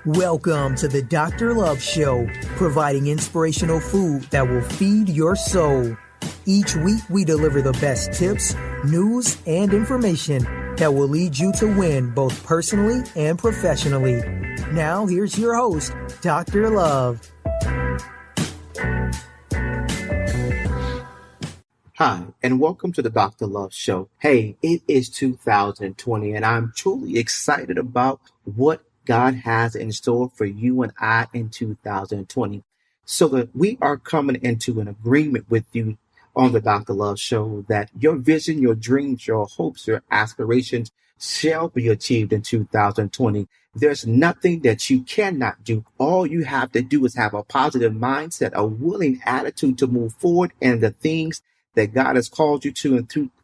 Welcome to the Dr. Love Show, providing inspirational food that will feed your soul. Each week, we deliver the best tips, news, and information that will lead you to win both personally and professionally. Now, here's your host, Dr. Love. Hi, and welcome to the Dr. Love Show. Hey, it is 2020, and I'm truly excited about what God has in store for you and I in 2020. So that we are coming into an agreement with you on the Dr. Love Show that your vision, your dreams, your hopes, your aspirations shall be achieved in 2020. There's nothing that you cannot do. All you have to do is have a positive mindset, a willing attitude to move forward and the things that God has called you to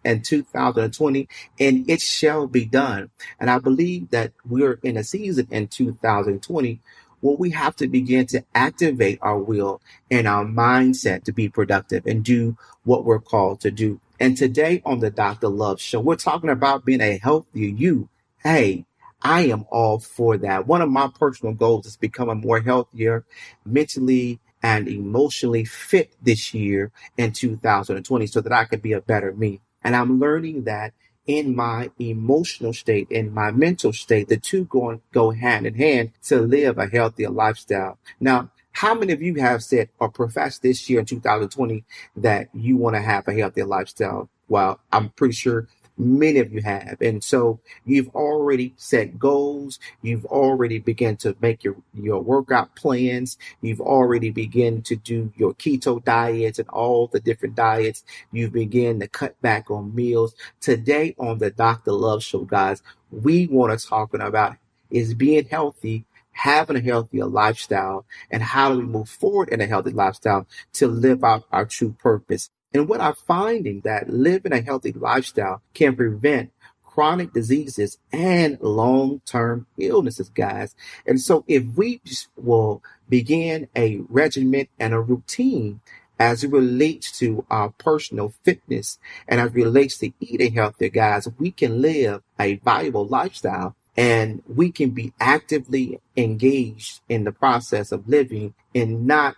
in 2020, and it shall be done. And I believe that we're in a season in 2020 where we have to begin to activate our will and our mindset to be productive and do what we're called to do. And today on the Dr. Love Show, we're talking about being a healthier you. Hey, I am all for that. One of my personal goals is becoming more healthier mentally and emotionally fit this year in 2020 so that I could be a better me. And I'm learning that in my emotional state, in my mental state, the two go hand in hand to live a healthier lifestyle. Now, how many of you have said or professed this year in 2020 that you want to have a healthier lifestyle? Well, I'm pretty sure many of you have. And so you've already set goals. You've already begun to make your workout plans. You've already begun to do your keto diets and all the different diets. You've begun to cut back on meals. Today on the Dr. Love Show, guys, we want to talk about is being healthy, having a healthier lifestyle, and how do we move forward in a healthy lifestyle to live out our true purpose. And what I'm finding that living a healthy lifestyle can prevent chronic diseases and long-term illnesses, guys. And so if we just will begin a regimen and a routine as it relates to our personal fitness and as it relates to eating healthier, guys, we can live a valuable lifestyle. And we can be actively engaged in the process of living and not,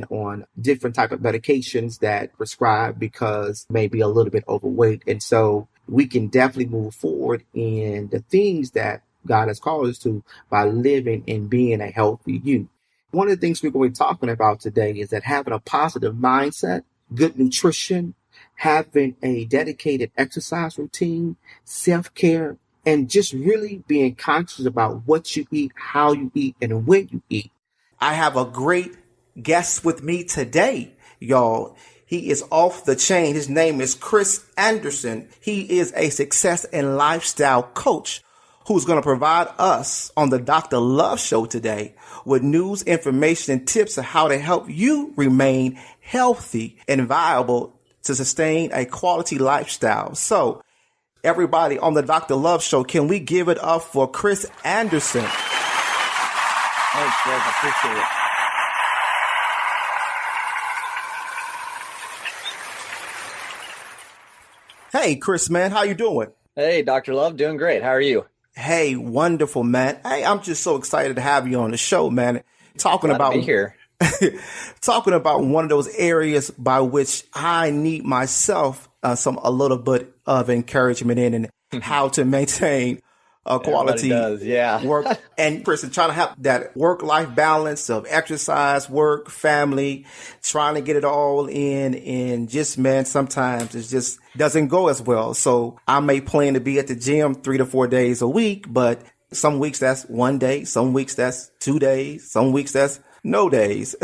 on different type of medications that prescribe because maybe a little bit overweight. And so we can definitely move forward in the things that God has called us to by living and being a healthy you. One of the things we're going to be talking about today is that having a positive mindset, good nutrition, having a dedicated exercise routine, self-care, and just really being conscious about what you eat, how you eat, and when you eat. I have a great guest with me today, y'all. He is off the chain. His name is Chris Anderson. He is a success and lifestyle coach who's going to provide us on the Dr. Love Show today with news, information, and tips of how to help you remain healthy and viable to sustain a quality lifestyle. So, everybody on the Dr. Love Show, can we give it up for Chris Anderson? Thanks, Greg. I appreciate it. Hey, Chris, man. How you doing? Hey, Dr. Love. Doing great. How are you? Hey, wonderful, man. Hey, I'm just so excited to have you on the show, man. Glad to be here. Talking about one of those areas by which I need myself a little bit of encouragement in and how to maintain a quality work and person trying to have that work-life balance of exercise, work, family, trying to get it all in. And just, sometimes it just doesn't go as well. So I may plan to be at the gym 3 to 4 days a week, but some weeks that's 1 day, some weeks that's 2 days, some weeks that's no days.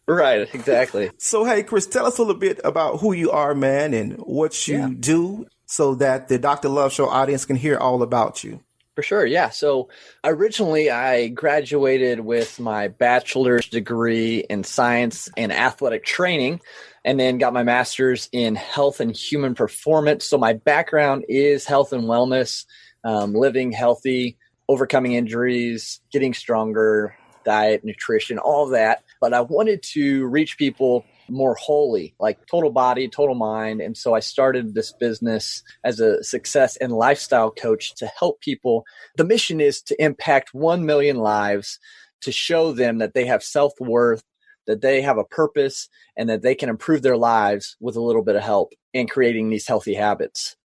Right, exactly. So, hey, Chris, tell us a little bit about who you are, man, and what you do so that the Dr. Love Show audience can hear all about you. For sure, yeah. So originally I graduated with my bachelor's degree in science and athletic training, and then got my master's in health and human performance. So my background is health and wellness, living healthy, overcoming injuries, getting stronger, diet, nutrition, all of that. But I wanted to reach people more wholly, like total body, total mind. And so I started this business as a success and lifestyle coach to help people. The mission is to impact 1 million lives, to show them that they have self-worth, that they have a purpose, and that they can improve their lives with a little bit of help in creating these healthy habits.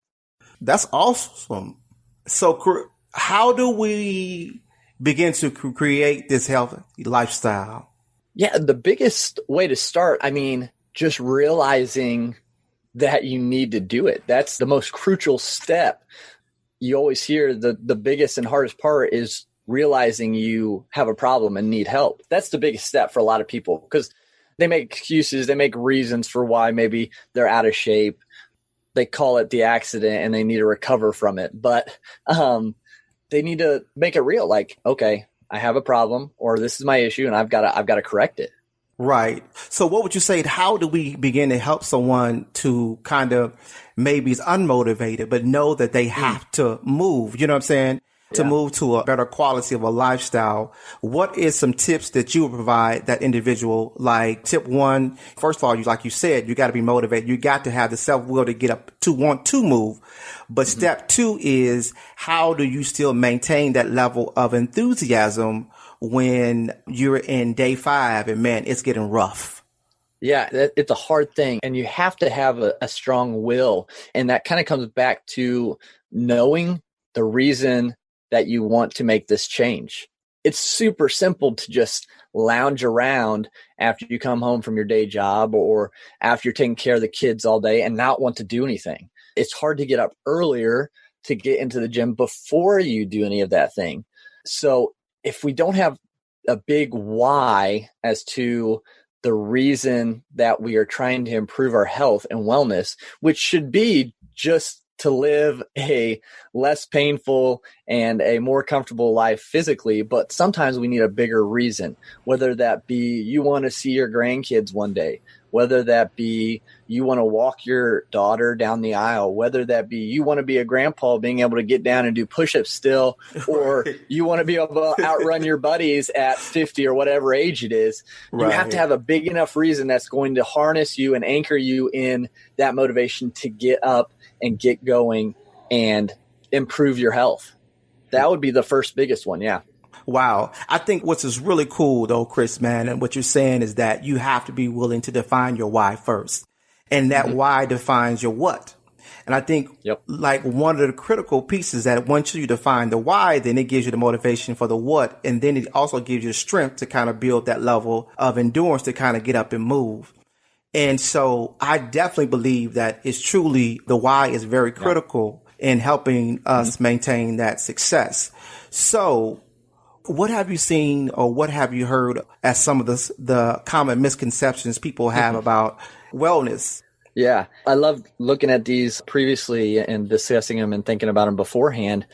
That's awesome. So how do we begin to create this healthy lifestyle? Yeah, the biggest way to start, just realizing that you need to do it. That's the most crucial step. You always hear the biggest and hardest part is realizing you have a problem and need help. That's the biggest step for a lot of people, because they make excuses, they make reasons for why maybe they're out of shape. They call it the accident and they need to recover from it. But they need to make it real. Like, okay, I have a problem, or this is my issue and I've got to correct it. Right. So what would you say, how do we begin to help someone to kind of maybe is unmotivated, but know that they have to move, you know what I'm saying? To move to a better quality of a lifestyle. What is some tips that you would provide that individual? Like tip one, first of all, like you said, you got to be motivated. You got to have the self-will to get up to want to move. But step two is, how do you still maintain that level of enthusiasm when you're in day 5 and man, it's getting rough? Yeah, it's a hard thing. And you have to have a strong will. And that kind of comes back to knowing the reason that you want to make this change. It's super simple to just lounge around after you come home from your day job or after you're taking care of the kids all day and not want to do anything. It's hard to get up earlier to get into the gym before you do any of that thing. So if we don't have a big why as to the reason that we are trying to improve our health and wellness, which should be just to live a less painful and a more comfortable life physically, but sometimes we need a bigger reason, whether that be you want to see your grandkids one day, whether that be you want to walk your daughter down the aisle, whether that be you want to be a grandpa being able to get down and do push-ups still, or you want to be able to outrun your buddies at 50 or whatever age it is. You have to have a big enough reason that's going to harness you and anchor you in that motivation to get up and get going and improve your health. That would be the first biggest one. Yeah. Wow. I think what's is really cool though, Chris, man, and what you're saying is that you have to be willing to define your why first. And that why defines your what. And I think like one of the critical pieces that once you define the why, then it gives you the motivation for the what. And then it also gives you the strength to kind of build that level of endurance to kind of get up and move. And so I definitely believe that it's truly the why is very critical in helping us maintain that success. So what have you seen or what have you heard as some of the common misconceptions people have about wellness? Yeah, I love looking at these previously and discussing them and thinking about them beforehand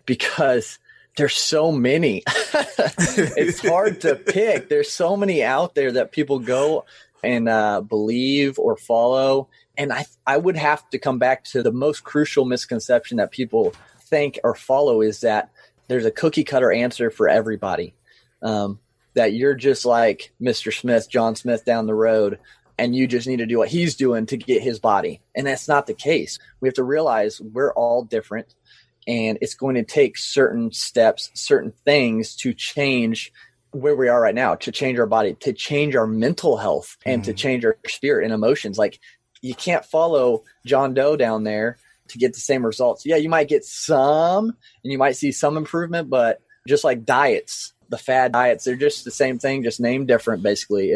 because there's so many. It's hard to pick. There's so many out there that people go and believe or follow. And I would have to come back to the most crucial misconception that people think or follow is that there's a cookie cutter answer for everybody, that you're just like Mr. Smith, John Smith down the road, and you just need to do what he's doing to get his body. And that's not the case. We have to realize we're all different, and it's going to take certain steps, certain things to change where we are right now, to change our body, to change our mental health, and to change our spirit and emotions. Like, you can't follow John Doe down there to get the same results. Yeah, you might get some, and you might see some improvement, but just like diets, the fad diets, they're just the same thing, just named different, basically.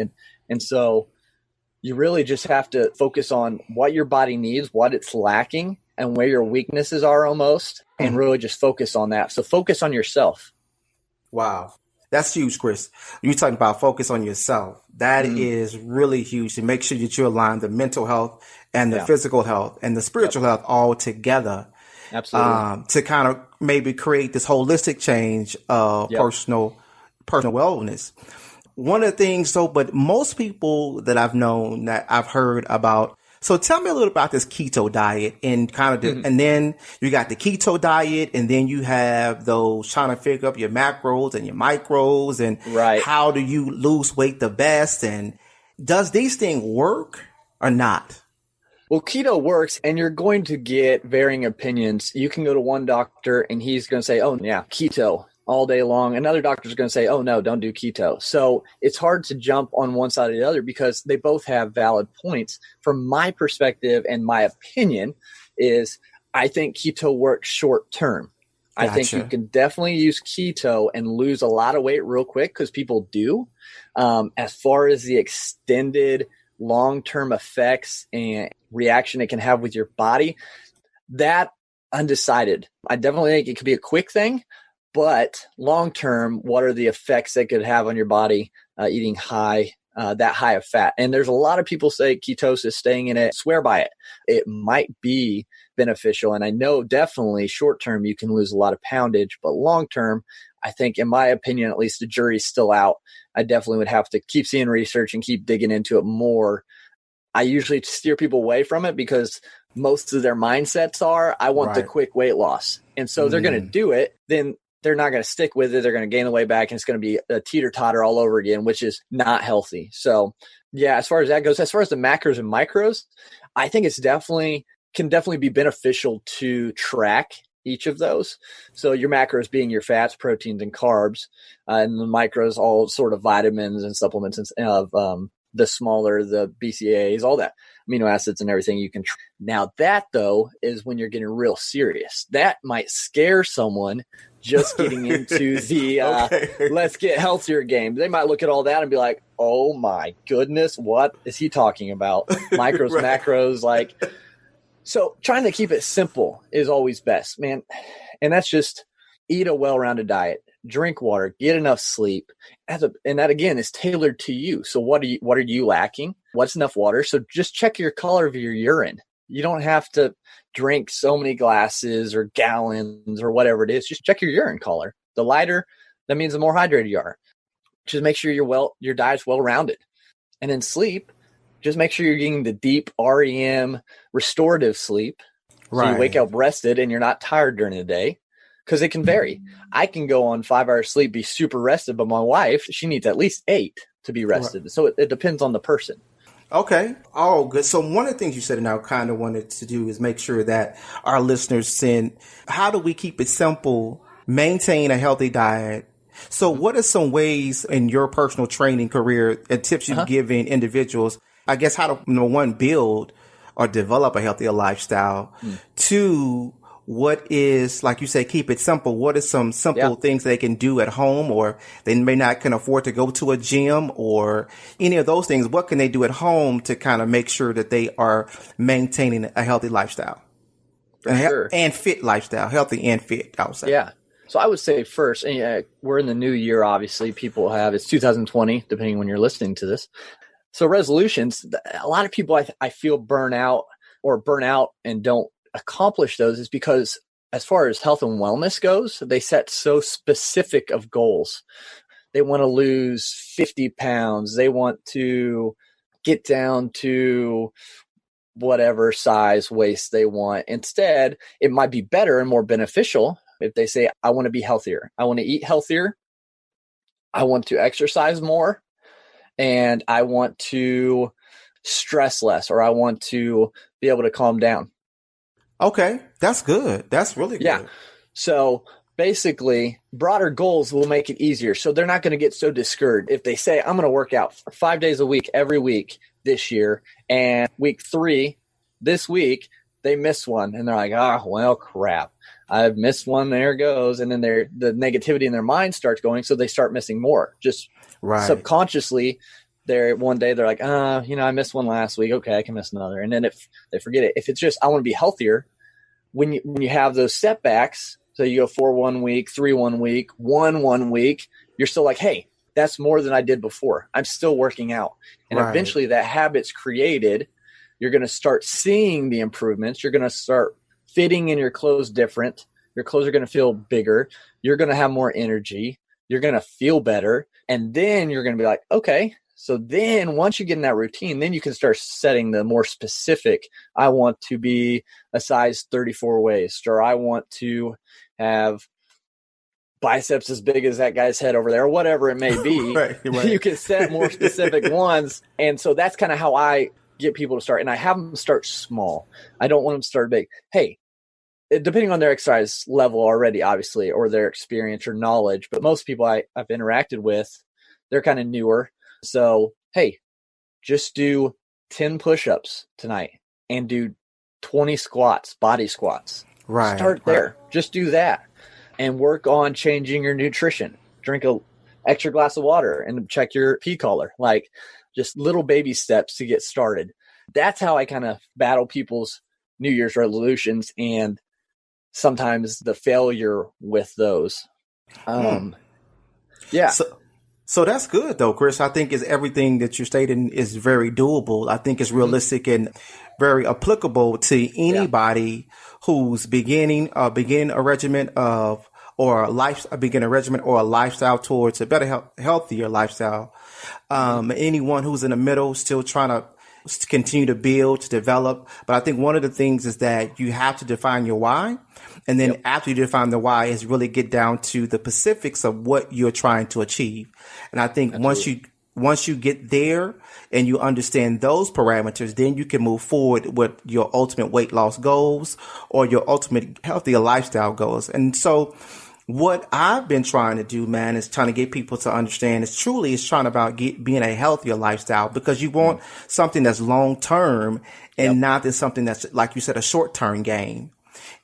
And so you really just have to focus on what your body needs, what it's lacking, and where your weaknesses are almost, and really just focus on that. So focus on yourself. Wow. That's huge, Chris. You're talking about focus on yourself. That is really huge, to make sure that you align the mental health and the physical health and the spiritual health all together. Absolutely. To kind of maybe create this holistic change of personal wellness. One of the things, but most people that I've known, that I've heard about. So tell me a little about this keto diet and kind of, and then you got the keto diet, and then you have those trying to figure up your macros and your micros and how do you lose weight the best. And does these things work or not? Well, keto works, and you're going to get varying opinions. You can go to one doctor and he's going to say, oh, yeah, keto all day long. Another doctor's going to say, oh, no, don't do keto. So it's hard to jump on one side or the other because they both have valid points. From my perspective and my opinion is I think keto works short term. Gotcha. I think you can definitely use keto and lose a lot of weight real quick because people do. As far as the extended long-term effects and reaction it can have with your body, that undecided. I definitely think it could be a quick thing, but long-term, what are the effects that could have on your body eating that high of fat? And there's a lot of people say ketosis, staying in it, swear by it. It might be beneficial. And I know definitely short-term, you can lose a lot of poundage, but long-term, I think, in my opinion, at least the jury's still out. I definitely would have to keep seeing research and keep digging into it more. I usually steer people away from it because most of their mindsets are, I want the quick weight loss. And so they're going to do it. Then they're not going to stick with it. They're going to gain the weight back and it's going to be a teeter-totter all over again, which is not healthy. So yeah, as far as that goes, as far as the macros and micros, I think it's can definitely be beneficial to track each of those. So your macros being your fats, proteins, and carbs, and the micros, all sort of vitamins and supplements of the smaller, the BCAAs, all that, amino acids and everything you can. Now that though is when you're getting real serious. That might scare someone just getting into the let's get healthier game. They might look at all that and be like, oh my goodness, what is he talking about? Micros, macros, like. So trying to keep it simple is always best, man. And that's just eat a well-rounded diet, drink water, get enough sleep. And that again is tailored to you. So what are you lacking? What's enough water? So just check your color of your urine. You don't have to drink so many glasses or gallons or whatever it is. Just check your urine color. The lighter, that means the more hydrated you are. Just make sure your diet's well-rounded. And then sleep. Just make sure you're getting the deep REM restorative sleep. So you wake up rested and you're not tired during the day, because it can vary. I can go on 5 hours sleep, be super rested, but my wife, she needs at least 8 to be rested. Right. So it depends on the person. Okay. Oh, good. So one of the things you said and I kind of wanted to do is make sure that our listeners send, how do we keep it simple, maintain a healthy diet? So what are some ways in your personal training career and tips you've given individuals, I guess, how to, number one, build or develop a healthier lifestyle? Two, what is, like you say, keep it simple. What are some simple things they can do at home, or they may not can afford to go to a gym or any of those things? What can they do at home to kind of make sure that they are maintaining a healthy lifestyle and fit lifestyle, healthy and fit, I would say. Yeah. So I would say first, and we're in the new year, obviously. It's 2020, depending when you're listening to this. So resolutions, a lot of people I feel burn out and don't accomplish those is because as far as health and wellness goes, they set so specific of goals. They want to lose 50 pounds. They want to get down to whatever size waist they want. Instead, it might be better and more beneficial if they say, I want to be healthier. I want to eat healthier. I want to exercise more. And I want to stress less, or I want to be able to calm down. Okay. That's good. That's really good. Yeah. So basically, broader goals will make it easier. So they're not going to get so discouraged. If they say, I'm going to work out 5 days a week, every week this year, and week 3, this week, they miss one. And they're like, well, crap. I've missed one. There it goes. And then the negativity in their mind starts going. So they start missing more. Just subconsciously, one day they're like, I missed one last week. Okay, I can miss another. And then if they forget it, if it's just, I want to be healthier, when you have those setbacks, so you go 4 1 week, 3 1 week, 1 week, you're still like, hey, that's more than I did before. I'm still working out. And eventually that habit's created. You're going to start seeing the improvements. You're going to start fitting in your clothes different. Your clothes are going to feel bigger. You're going to have more energy. You're going to feel better. And then you're going to be like, okay, so then once you get in that routine, then you can start setting the more specific, I want to be a size 34 waist, or I want to have biceps as big as that guy's head over there, or whatever it may be. Right. You can set more specific ones. And so that's kind of how I get people to start. And I have them start small. I don't want them to start big. Hey, depending on their exercise level already, obviously, or their experience or knowledge, but most people I've interacted with, they're kind of newer. So, hey, just do 10 push-ups tonight and do 20 squats, body squats. Right. Start there. Right. Just do that and work on changing your nutrition. Drink a extra glass of water and check your pee collar. Like, just little baby steps to get started. That's how I kind of battle people's New Year's resolutions and sometimes the failure with those. Yeah. So that's good though, Chris. I think is everything that you're stating is very doable. I think it's realistic and very applicable to anybody who's beginning a regimen or a lifestyle towards a better, healthier lifestyle. Anyone who's in the middle still trying to continue to build, to develop. But I think one of the things is that you have to define your why. And then after you define the why is really get down to the specifics of what you're trying to achieve. And I think once you get there and you understand those parameters, then you can move forward with your ultimate weight loss goals or your ultimate healthier lifestyle goals. And so what I've been trying to do, man, is trying to get people to understand is trying about being a healthier lifestyle, because you want something that's long term and not just something that's, like you said, a short term game.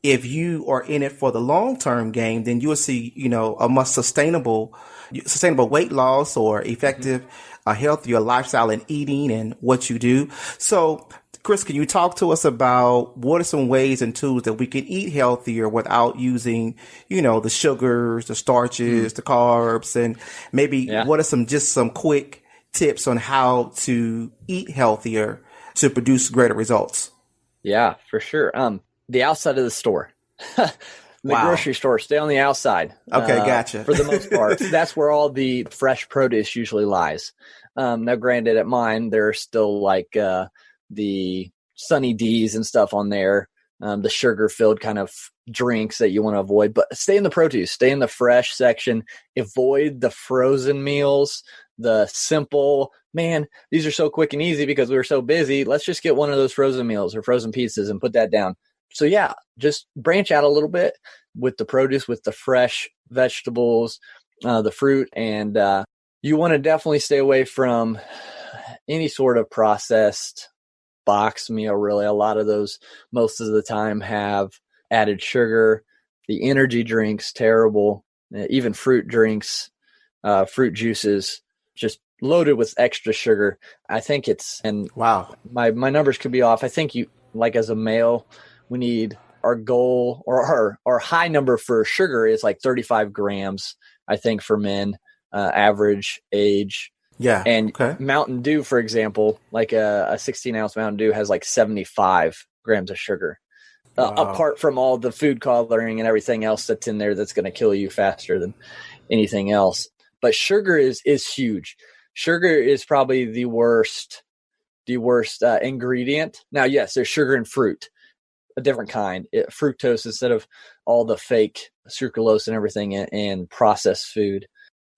If you are in it for the long term game, then you will see, a much sustainable weight loss or effective, a healthier lifestyle in eating and what you do. So, Chris, can you talk to us about what are some ways and tools that we can eat healthier without using, the sugars, the starches, the carbs, and maybe what are some quick tips on how to eat healthier to produce greater results? Yeah, for sure. The outside of the store, the grocery store, stay on the outside. Okay. Gotcha. For the most part, that's where all the fresh produce usually lies. Now granted, at mine, there's still like, the Sunny D's and stuff on there, the sugar-filled kind of drinks that you want to avoid. But stay in the produce, stay in the fresh section. Avoid the frozen meals, the simple, man, these are so quick and easy because we were so busy. Let's just get one of those frozen meals or frozen pizzas and put that down. So yeah, just branch out a little bit with the produce, with the fresh vegetables, the fruit, and you want to definitely stay away from any sort of processed box meal. Really, a lot of those most of the time have added sugar. The energy drinks, terrible. Even fruit drinks, fruit juices, just loaded with extra sugar. I think my numbers could be off. I think you, like as a male, we need our goal or our high number for sugar is like 35 grams, I think, for men, average age. Yeah. And Mountain Dew, for example, like a 16-ounce Mountain Dew has like 75 grams of sugar, apart from all the food coloring and everything else that's in there that's going to kill you faster than anything else. But sugar is huge. Sugar is probably the worst ingredient. Now, yes, there's sugar in fruit, a different kind, fructose instead of all the fake sucralose and everything and processed food.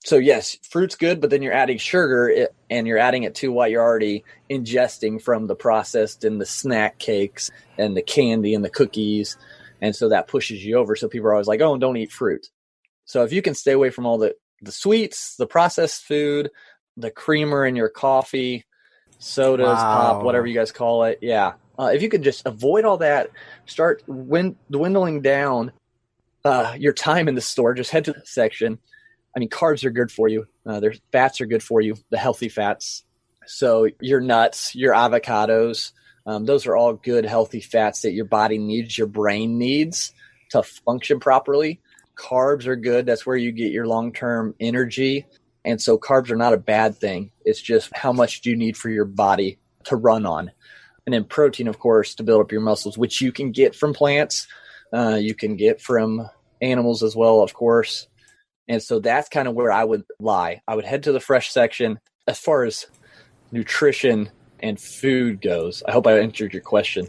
So yes, fruit's good, but then you're adding sugar and you're adding it to what you're already ingesting from the processed and the snack cakes and the candy and the cookies. And so that pushes you over. So people are always like, oh, don't eat fruit. So if you can stay away from all the sweets, the processed food, the creamer in your coffee, sodas, pop, whatever you guys call it. Yeah. If you could just avoid all that, start dwindling down your time in the store, just head to the section. I mean, carbs are good for you. Their fats are good for you, the healthy fats. So your nuts, your avocados, those are all good, healthy fats that your body needs, your brain needs to function properly. Carbs are good. That's where you get your long-term energy. And so carbs are not a bad thing. It's just how much do you need for your body to run on. And then protein, of course, to build up your muscles, which you can get from plants. You can get from animals as well, of course. And so that's kind of where I would lie. I would head to the fresh section as far as nutrition and food goes. I hope I answered your question.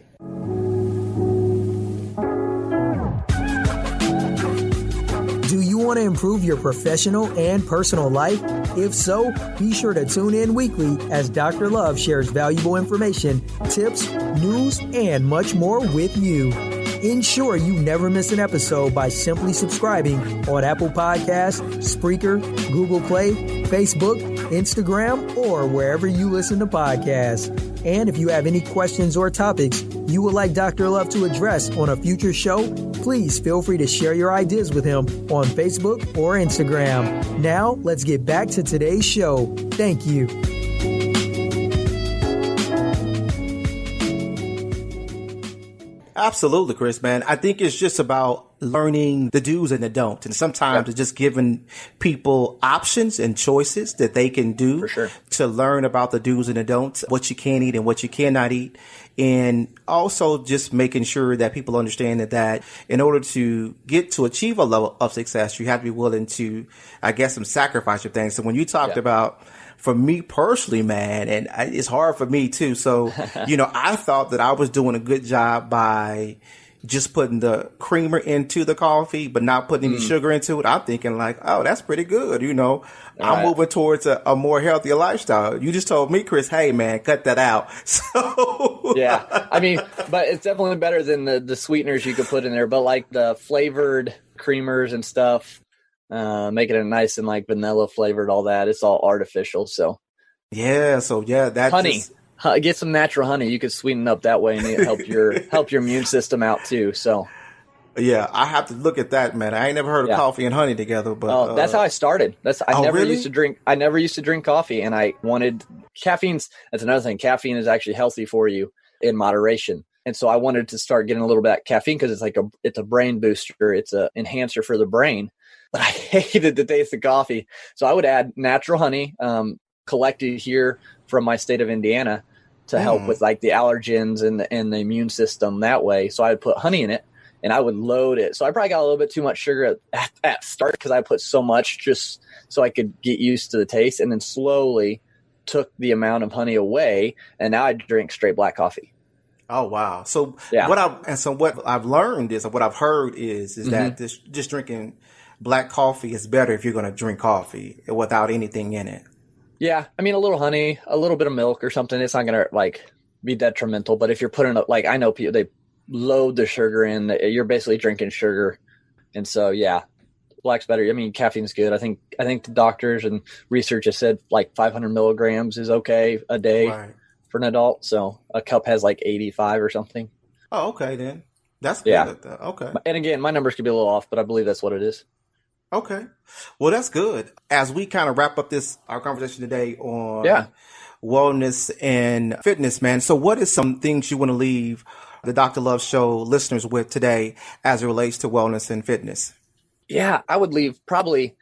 Do you want to improve your professional and personal life? If so, be sure to tune in weekly as Dr. Love shares valuable information, tips, news, and much more with you. Ensure you never miss an episode by simply subscribing on Apple Podcasts, Spreaker, Google Play, Facebook, Instagram, or wherever you listen to podcasts. And if you have any questions or topics you would like Dr. Love to address on a future show, please feel free to share your ideas with him on Facebook or Instagram. Now, let's get back to today's show. Thank you. Absolutely, Chris, man. I think it's just about learning the do's and the don'ts. And sometimes it's just giving people options and choices that they can do to learn about the do's and the don'ts, what you can eat and what you cannot eat. And also just making sure that people understand that in order to get to achieve a level of success, you have to be willing to, I guess, some sacrifice your things. So when you talked about, for me personally, man, and it's hard for me too. So, I thought that I was doing a good job by just putting the creamer into the coffee, but not putting any sugar into it. I'm thinking like, oh, that's pretty good. I'm moving towards a more healthier lifestyle. You just told me, Chris, hey man, cut that out. So yeah, I mean, but it's definitely better than the sweeteners you could put in there. But like the flavored creamers and stuff, making it nice and like vanilla flavored, all that, it's all artificial. So that's honey. Get some natural honey. You could sweeten up that way and it help your immune system out too. So yeah, I have to look at that, man. I ain't never heard of coffee and honey together, but that's how I started. I never really? used to drink. I never used to drink coffee, and I wanted caffeine's. That's another thing. Caffeine is actually healthy for you in moderation, and so I wanted to start getting a little bit of caffeine because it's a brain booster. It's a enhancer for the brain. But I hated the taste of coffee, so I would add natural honey, collected here from my state of Indiana, to help with like the allergens and the immune system that way. So I would put honey in it. And I would load it. So I probably got a little bit too much sugar at start because I put so much just so I could get used to the taste, and then slowly took the amount of honey away. And now I drink straight black coffee. Oh, wow. So what I've learned is, what I've heard is that just drinking black coffee is better if you're going to drink coffee without anything in it. Yeah. I mean, a little honey, a little bit of milk or something, it's not going to like be detrimental. But if you're putting up, like I know people, they load the sugar in, you're basically drinking sugar. And so, black's better. I mean, caffeine's good. I think the doctors and research has said like 500 milligrams is okay a day for an adult. So a cup has like 85 or something. Oh, okay. Then that's good. Yeah. Okay. And again, my numbers could be a little off, but I believe that's what it is. Okay. Well, that's good. As we kind of wrap up our conversation today on wellness and fitness, man. So what is some things you want to leave the Dr. Love Show listeners with today as it relates to wellness and fitness? Yeah, I would leave probably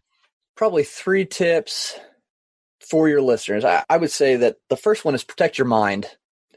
3 tips for your listeners. I would say that the first one is protect your mind.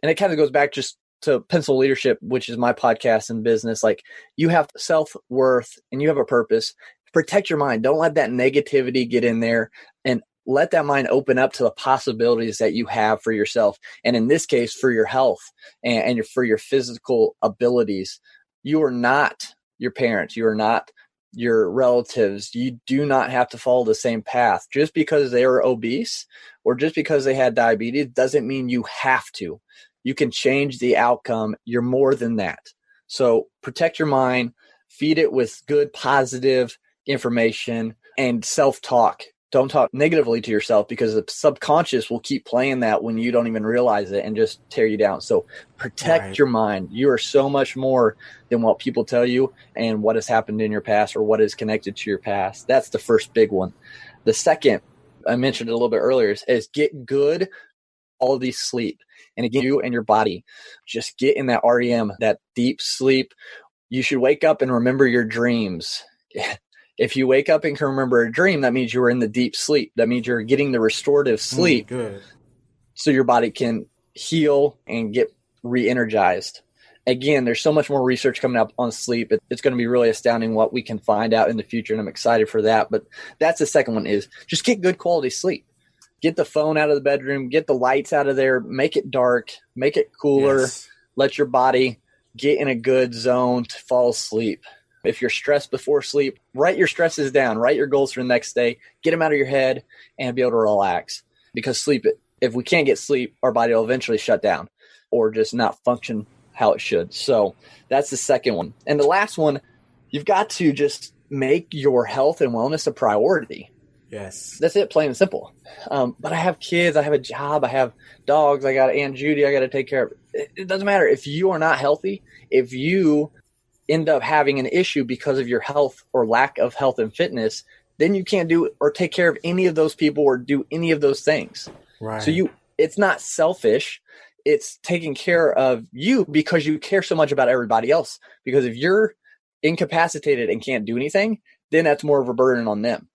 And it kind of goes back just to Pencil Leadership, which is my podcast and business. Like, you have self-worth and you have a purpose. Protect your mind. Don't let that negativity get in there, and let that mind open up to the possibilities that you have for yourself. And in this case, for your health and for your physical abilities. You are not your parents. You are not your relatives. You do not have to follow the same path. Just because they are obese or just because they had diabetes doesn't mean you have to. You can change the outcome. You're more than that. So protect your mind, feed it with good, positive information and self-talk. Don't talk negatively to yourself, because the subconscious will keep playing that when you don't even realize it and just tear you down. So protect your mind. You are so much more than what people tell you and what has happened in your past or what is connected to your past. That's the first big one. The second, I mentioned it a little bit earlier, is get good quality sleep. And again, you and your body, just get in that REM, that deep sleep. You should wake up and remember your dreams. If you wake up and can remember a dream, that means you were in the deep sleep. That means you're getting the restorative sleep good. So your body can heal and get re-energized. Again, there's so much more research coming up on sleep. It's going to be really astounding what we can find out in the future, and I'm excited for that. But that's the second one, is just get good quality sleep. Get the phone out of the bedroom, get the lights out of there, make it dark, make it cooler, let your body get in a good zone to fall asleep. If you're stressed before sleep, write your stresses down, write your goals for the next day, get them out of your head and be able to relax. Because sleep, if we can't get sleep, our body will eventually shut down or just not function how it should. So that's the second one. And the last one, you've got to just make your health and wellness a priority. Yes. That's it, plain and simple. But I have kids, I have a job, I have dogs, I got Aunt Judy, I got to take care of. It doesn't matter. If you are not healthy, if you end up having an issue because of your health or lack of health and fitness, then you can't do or take care of any of those people or do any of those things. Right. So it's not selfish. It's taking care of you because you care so much about everybody else. Because if you're incapacitated and can't do anything, then that's more of a burden on them.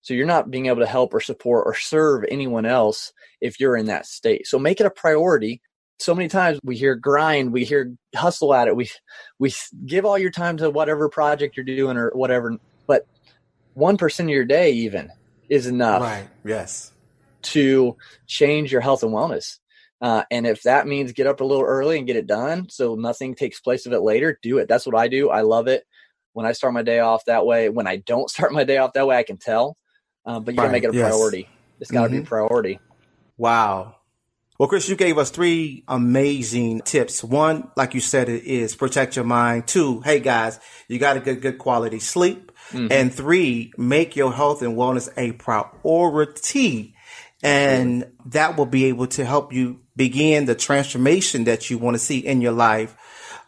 So you're not being able to help or support or serve anyone else if you're in that state. So make it a priority. So many times we hear grind, we hear hustle at it. We give all your time to whatever project you're doing or whatever, but 1% of your day even is enough. Right. Yes. To change your health and wellness. And if that means get up a little early and get it done so nothing takes place of it later, do it. That's what I do. I love it. When I start my day off that way, when I don't start my day off that way, I can tell. But you got to make it a priority. It's got to be a priority. Wow. Well, Chris, you gave us 3 amazing tips. 1, like you said, it is protect your mind. 2, hey guys, you got to get good quality sleep. And 3, make your health and wellness a priority. And that will be able to help you begin the transformation that you want to see in your life,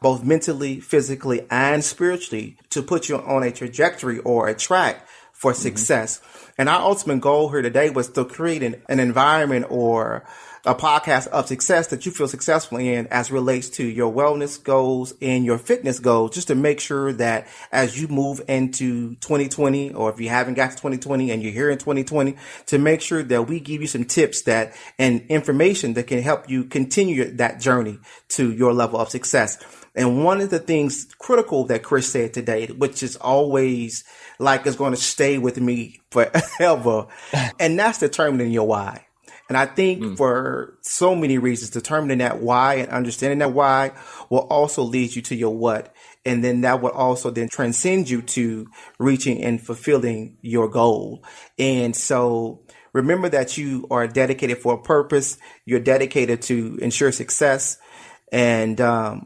both mentally, physically, and spiritually, to put you on a trajectory or a track for success. And our ultimate goal here today was to create an environment or a podcast of success that you feel successful in as relates to your wellness goals and your fitness goals, just to make sure that as you move into 2020, or if you haven't got to 2020 and you're here in 2020, to make sure that we give you some tips and information that can help you continue that journey to your level of success. And one of the things critical that Chris said today, which is always like is going to stay with me forever, and that's determining your why. And I think for so many reasons, determining that why and understanding that why will also lead you to your what. And then that will also then transcend you to reaching and fulfilling your goal. And so remember that you are dedicated for a purpose. You're dedicated to ensure success. And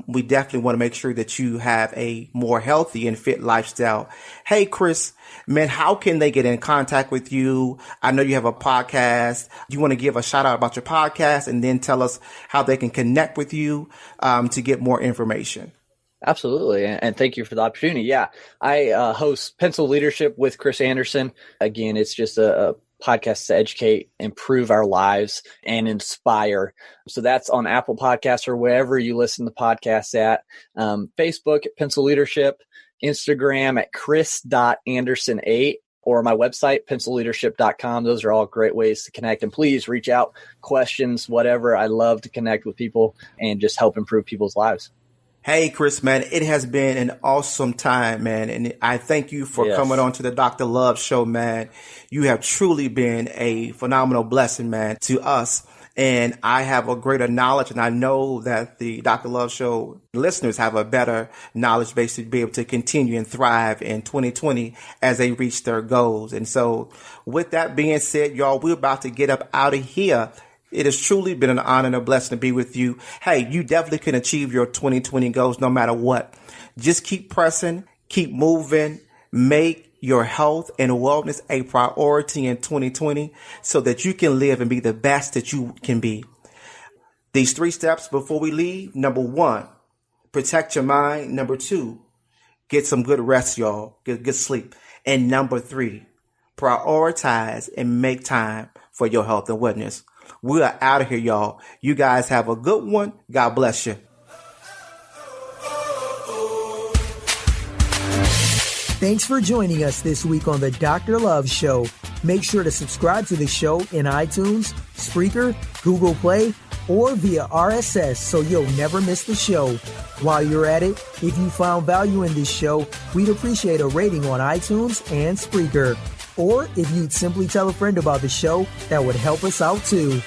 we definitely want to make sure that you have a more healthy and fit lifestyle. Hey, Chris, man, how can they get in contact with you? I know you have a podcast. You want to give a shout out about your podcast and then tell us how they can connect with you to get more information. Absolutely. And thank you for the opportunity. Yeah, I host Pencil Leadership with Chris Anderson. Again, it's just a podcast to educate, improve our lives, and inspire. So that's on Apple Podcasts or wherever you listen to podcasts at. Facebook at Pencil Leadership, Instagram at chris.anderson8, or my website, pencilleadership.com. Those are all great ways to connect. And please reach out, questions, whatever. I love to connect with people and just help improve people's lives. Hey, Chris, man, it has been an awesome time, man. And I thank you for coming on to the Dr. Love Show, man. You have truly been a phenomenal blessing, man, to us. And I have a greater knowledge, and I know that the Dr. Love Show listeners have a better knowledge base to be able to continue and thrive in 2020 as they reach their goals. And so with that being said, y'all, we're about to get up out of here. It has truly been an honor and a blessing to be with you. Hey, you definitely can achieve your 2020 goals no matter what. Just keep pressing, keep moving, make your health and wellness a priority in 2020 so that you can live and be the best that you can be. These 3 steps before we leave. Number 1, protect your mind. Number 2, get some good rest, y'all. Get good sleep. And number 3, prioritize and make time for your health and wellness. We are out of here, y'all. You guys have a good one. God bless you. Thanks for joining us this week on the Dr. Love Show. Make sure to subscribe to the show in iTunes, Spreaker, Google Play, or via RSS so you'll never miss the show. While you're at it, if you found value in this show, we'd appreciate a rating on iTunes and Spreaker. Or if you'd simply tell a friend about the show, that would help us out too.